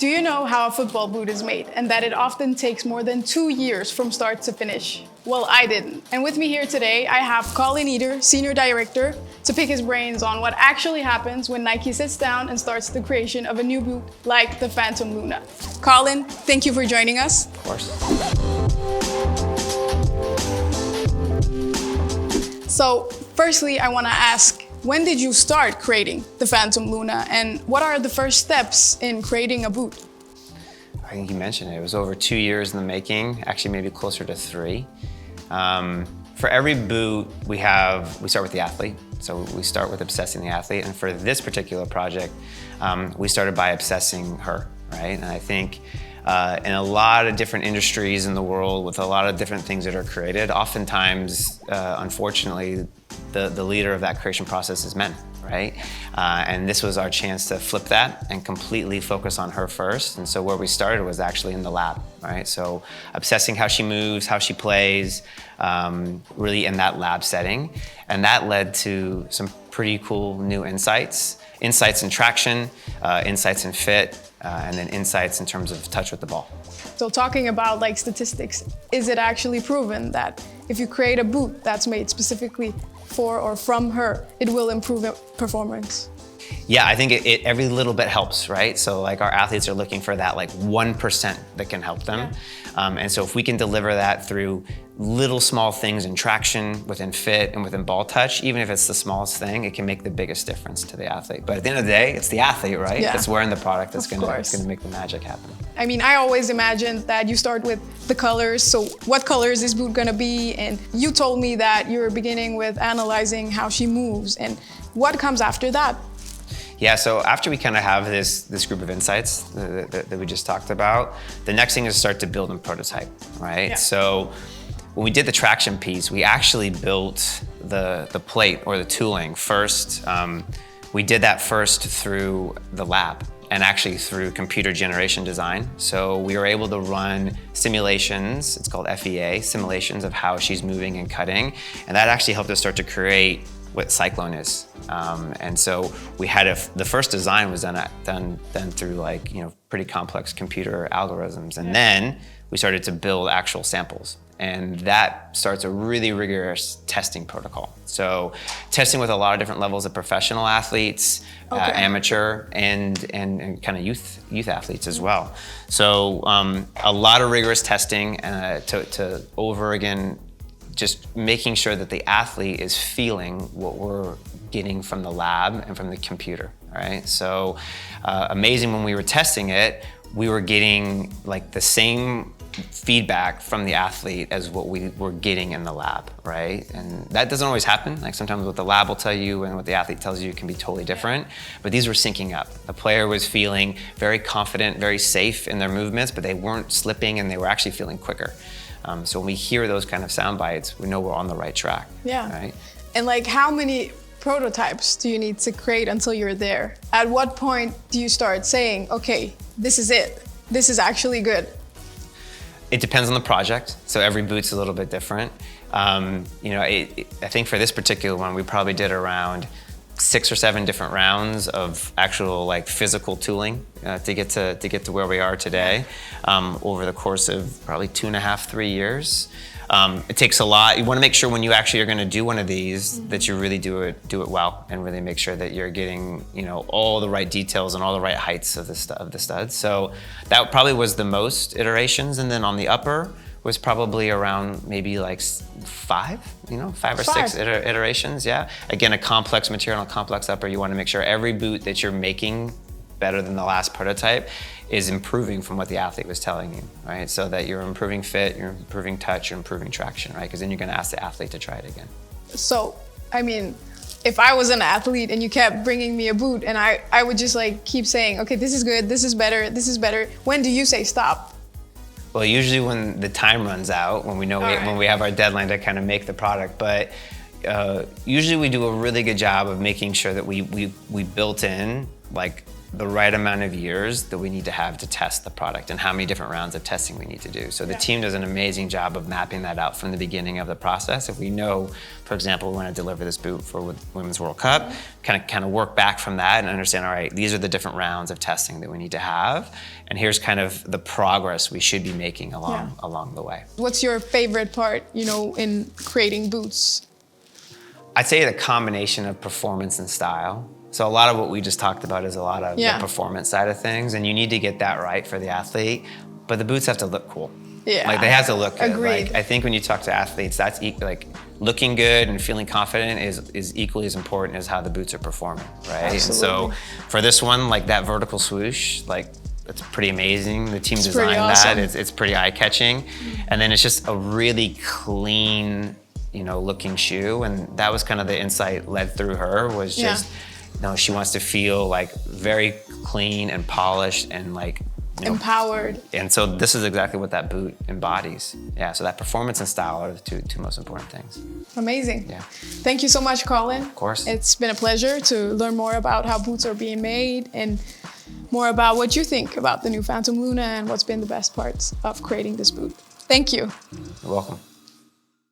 Do you know how a football boot is made and that it often takes more than 2 years from start to finish? Well, I didn't. And with me here today, I have Collin Eder, Senior Director, to pick his brains on what actually happens when Nike sits down and starts the creation of a new boot like the Phantom Luna. Collin, thank you for joining us. Of course. So, firstly, I want to ask, when did you start creating the Phantom Luna, and what are the first steps in creating a boot? I think you mentioned it. It was over 2 years in the making, actually maybe closer to 3. For every boot, we start with the athlete. So we start with obsessing the athlete. And for this particular project, we started by obsessing her, right? And I think in a lot of different industries in the world with a lot of different things that are created, oftentimes, unfortunately, the leader of that creation process is men, right? And this was our chance to flip that and completely focus on her first. And so where we started was actually in the lab, right? So obsessing how she moves, how she plays, really in that lab setting. And that led to some pretty cool new insights in traction, insights in fit, and then insights in terms of touch with the ball. So talking about like statistics, is it actually proven that if you create a boot that's made specifically for or from her, it will improve performance? Yeah, I think every little bit helps, right? So like our athletes are looking for that like 1% that can help them. Yeah. And so if we can deliver that through little small things in traction, within fit, and within ball touch, even if it's the smallest thing, it can make the biggest difference to the athlete. But at the end of the day, it's the athlete, right? Yeah. That's wearing the product that's gonna make the magic happen. I mean, I always imagined that you start with the colors. So what color is this boot gonna be? And you told me that you're beginning with analyzing how she moves. And what comes after that? Yeah, so after we kind of have this group of insights that we just talked about, the next thing is to start to build and prototype, right? Yeah. So when we did the traction piece, we actually built the plate or the tooling first. We did that first through the lab and actually through computer generation design. So we were able to run simulations, it's called FEA, simulations of how she's moving and cutting. And that actually helped us start to create what Cyclone is. And so we had the first design was done through like, pretty complex computer algorithms. And then we started to build actual samples. And that starts a really rigorous testing protocol. So testing with a lot of different levels of professional athletes, amateur, and kind of youth athletes as well. So a lot of rigorous testing to over again, just making sure that the athlete is feeling what we're getting from the lab and from the computer, right? So amazing, when we were testing it, we were getting like the same feedback from the athlete as what we were getting in the lab, right? And that doesn't always happen. Like sometimes what the lab will tell you and what the athlete tells you can be totally different, but these were syncing up. The player was feeling very confident, very safe in their movements, but they weren't slipping and they were actually feeling quicker. So when we hear those kind of sound bites, we know we're on the right track. Yeah. Right? And like, how many prototypes do you need to create until you're there? At what point do you start saying, okay, this is it. This is actually good? It depends on the project. So every boot's a little bit different. I think for this particular one, we probably did around 6 or 7 different rounds of actual like physical tooling to get to where we are today over the course of probably 2.5, 3 years. It takes a lot. You want to make sure when you actually are going to do one of these that you really do it well and really make sure that you're getting all the right details and all the right heights of the studs. So that probably was the most iterations, and then on the upper was probably around maybe like 5 or 6 iterations. Yeah. Again, a complex material and a complex upper. You want to make sure every boot that you're making better than the last prototype is improving from what the athlete was telling you, right? So that you're improving fit, you're improving touch, you're improving traction, right? Because then you're going to ask the athlete to try it again. So, I mean, if I was an athlete and you kept bringing me a boot and I would just like keep saying, okay, this is good, this is better, this is better. When do you say stop? Well, usually when the time runs out, when we know when we have our deadline to kind of make the product, but usually we do a really good job of making sure that we built in like the right amount of years that we need to have to test the product and how many different rounds of testing we need to do. So the team does an amazing job of mapping that out from the beginning of the process. If we know, for example, we want to deliver this boot for Women's World Cup, kind of work back from that and understand, all right, these are the different rounds of testing that we need to have. And here's kind of the progress we should be making along the way. What's your favorite part, in creating boots? I'd say the combination of performance and style. So a lot of what we just talked about is a lot of the performance side of things, and you need to get that right for the athlete, but the boots have to look cool. Yeah. Like they have to look good. Agreed. Like I think when you talk to athletes, that's like looking good and feeling confident is equally as important as how the boots are performing, right? Absolutely. And so for this one, like that vertical swoosh, like it's pretty amazing. The team designed awesome. that. It's pretty eye-catching. And then it's just a really clean, looking shoe. And that was kind of the insight led through her was just, she wants to feel like very clean and polished and like empowered. And so this is exactly what that boot embodies. Yeah, so that performance and style are the two most important things. Amazing. Yeah. Thank you so much, Collin. Of course. It's been a pleasure to learn more about how boots are being made and more about what you think about the new Phantom Luna and what's been the best parts of creating this boot. Thank you. You're welcome.